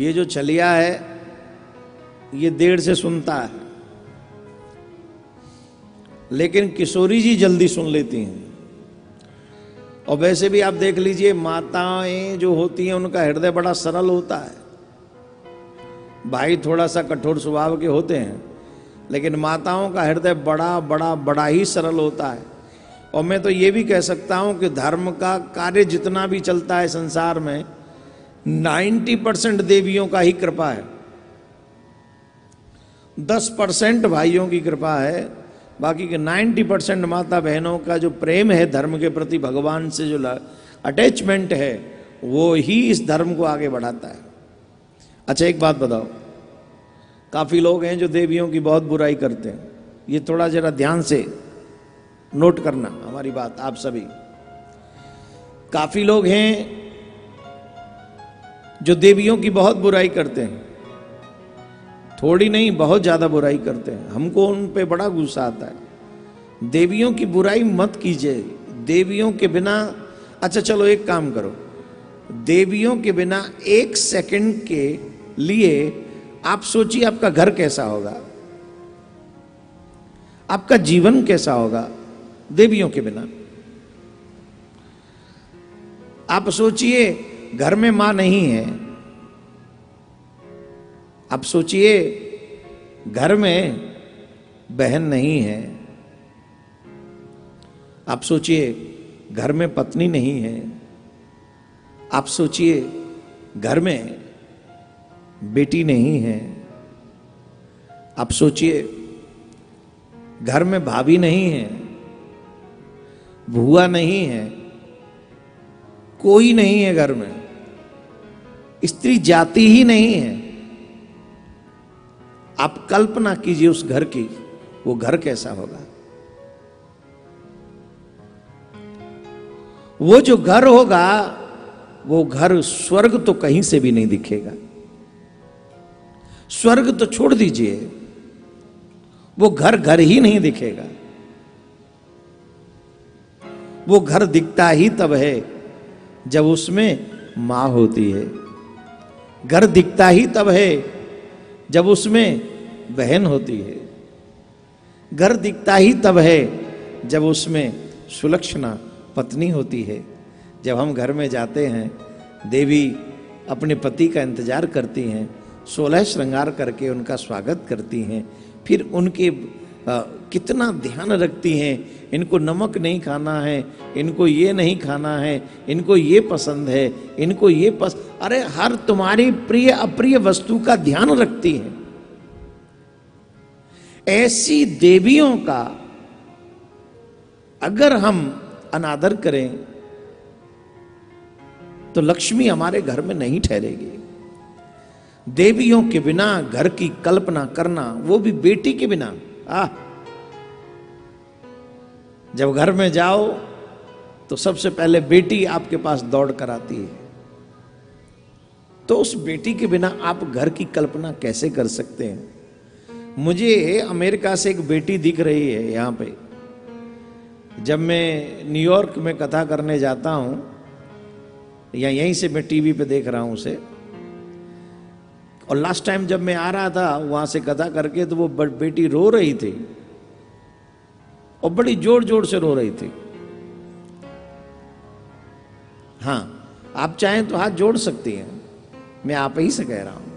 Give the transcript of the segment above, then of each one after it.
ये जो छलिया है ये देर से सुनता है, लेकिन किशोरी जी जल्दी सुन लेती हैं। और वैसे भी आप देख लीजिए, माताएं जो होती हैं उनका हृदय बड़ा सरल होता है। भाई थोड़ा सा कठोर स्वभाव के होते हैं, लेकिन माताओं का हृदय बड़ा बड़ा बड़ा ही सरल होता है। और मैं तो ये भी कह सकता हूं कि धर्म का कार्य जितना भी चलता है संसार में, 90% देवियों का ही कृपा है, 10% भाइयों की कृपा है, बाकी के 90% माता बहनों का जो प्रेम है धर्म के प्रति, भगवान से जो अटैचमेंट है, वो ही इस धर्म को आगे बढ़ाता है। अच्छा एक बात बताओ, काफी लोग हैं जो देवियों की बहुत बुराई करते हैं। ये थोड़ा जरा ध्यान से नोट करना हमारी बात, आप सभी। काफी लोग हैं जो देवियों की बहुत बुराई करते हैं, थोड़ी नहीं बहुत ज्यादा बुराई करते हैं। हमको उन पे बड़ा गुस्सा आता है। देवियों की बुराई मत कीजिए, देवियों के बिना, अच्छा चलो एक काम करो, देवियों के बिना एक सेकंड के लिए आप सोचिए आपका घर कैसा होगा, आपका जीवन कैसा होगा देवियों के बिना। आप सोचिए घर में मां नहीं है, आप सोचिए घर में बहन नहीं है, आप सोचिए घर में पत्नी नहीं है, आप सोचिए घर में बेटी नहीं है, आप सोचिए घर में भाभी नहीं है, बुआ नहीं है, कोई नहीं है घर में, स्त्री जाति ही नहीं है। आप कल्पना कीजिए उस घर की, वो घर कैसा होगा। वो जो घर होगा, वो घर स्वर्ग तो कहीं से भी नहीं दिखेगा। स्वर्ग तो छोड़ दीजिए, वो घर घर ही नहीं दिखेगा। वो घर दिखता ही तब है जब उसमें मां होती है, घर दिखता ही तब है जब उसमें बहन होती है, घर दिखता ही तब है जब उसमें सुलक्षणा पत्नी होती है। जब हम घर में जाते हैं, देवी अपने पति का इंतजार करती हैं, 16 श्रृंगार करके उनका स्वागत करती हैं, फिर उनके कितना ध्यान रखती हैं, इनको नमक नहीं खाना है, इनको ये नहीं खाना है, इनको ये पसंद है, इनको ये अरे हर तुम्हारी प्रिय अप्रिय वस्तु का ध्यान रखती हैं। ऐसी देवियों का अगर हम अनादर करें तो लक्ष्मी हमारे घर में नहीं ठहरेगी। देवियों के बिना घर की कल्पना करना, वो भी बेटी के बिना, जब घर में जाओ तो सबसे पहले बेटी आपके पास दौड़ कर आती है, तो उस बेटी के बिना आप घर की कल्पना कैसे कर सकते हैं। मुझे अमेरिका से एक बेटी दिख रही है यहां पे। जब मैं न्यूयॉर्क में कथा करने जाता हूं, या यहीं से मैं टीवी पे देख रहा हूं उसे, और लास्ट टाइम जब मैं आ रहा था वहां से कथा करके, तो वो बेटी रो रही थी और बड़ी जोर जोर से रो रही थी। हां, आप चाहें तो हाथ जोड़ सकती हैं, मैं आप ही से कह रहा हूं।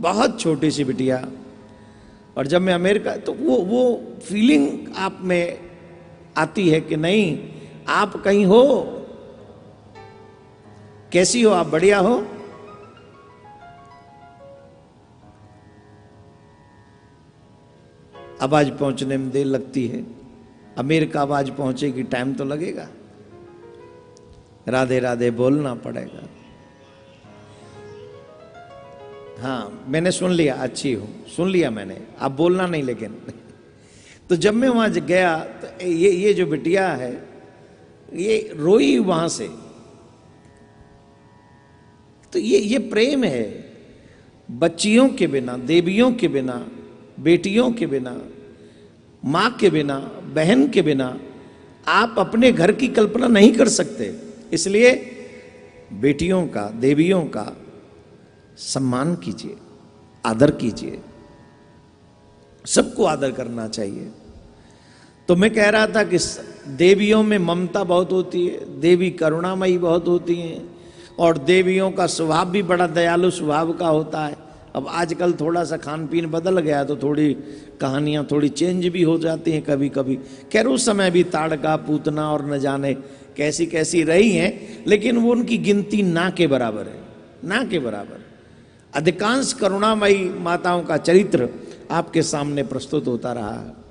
बहुत छोटी सी बिटिया, और जब मैं अमेरिका, तो वो फीलिंग आप में आती है कि नहीं आप कहीं हो, कैसी हो आप, बढ़िया हो। अब आज पहुंचने में देर लगती है, अमेरिका अब आज पहुंचेगी, टाइम तो लगेगा, राधे राधे बोलना पड़ेगा। हाँ मैंने सुन लिया, अच्छी हूं, सुन लिया मैंने, आप बोलना नहीं लेकिन। तो जब मैं वहां गया तो ये जो बिटिया है ये रोई वहां से। तो ये प्रेम है। बच्चियों के बिना, देवियों के बिना, बेटियों के बिना, मां के बिना, बहन के बिना आप अपने घर की कल्पना नहीं कर सकते। इसलिए बेटियों का, देवियों का सम्मान कीजिए, आदर कीजिए, सबको आदर करना चाहिए। तो मैं कह रहा था कि देवियों में ममता बहुत होती है, देवी करुणामयी बहुत होती हैं, और देवियों का स्वभाव भी बड़ा दयालु स्वभाव का होता है। अब आजकल थोड़ा सा खान पीन बदल गया तो थोड़ी कहानियां थोड़ी चेंज भी हो जाती हैं कभी कभी। खैर उस समय भी ताड़का, पूतना और न जाने कैसी कैसी रही हैं, लेकिन वो उनकी गिनती ना के बराबर है, ना के बराबर। अधिकांश करुणामयी माताओं का चरित्र आपके सामने प्रस्तुत होता रहा है।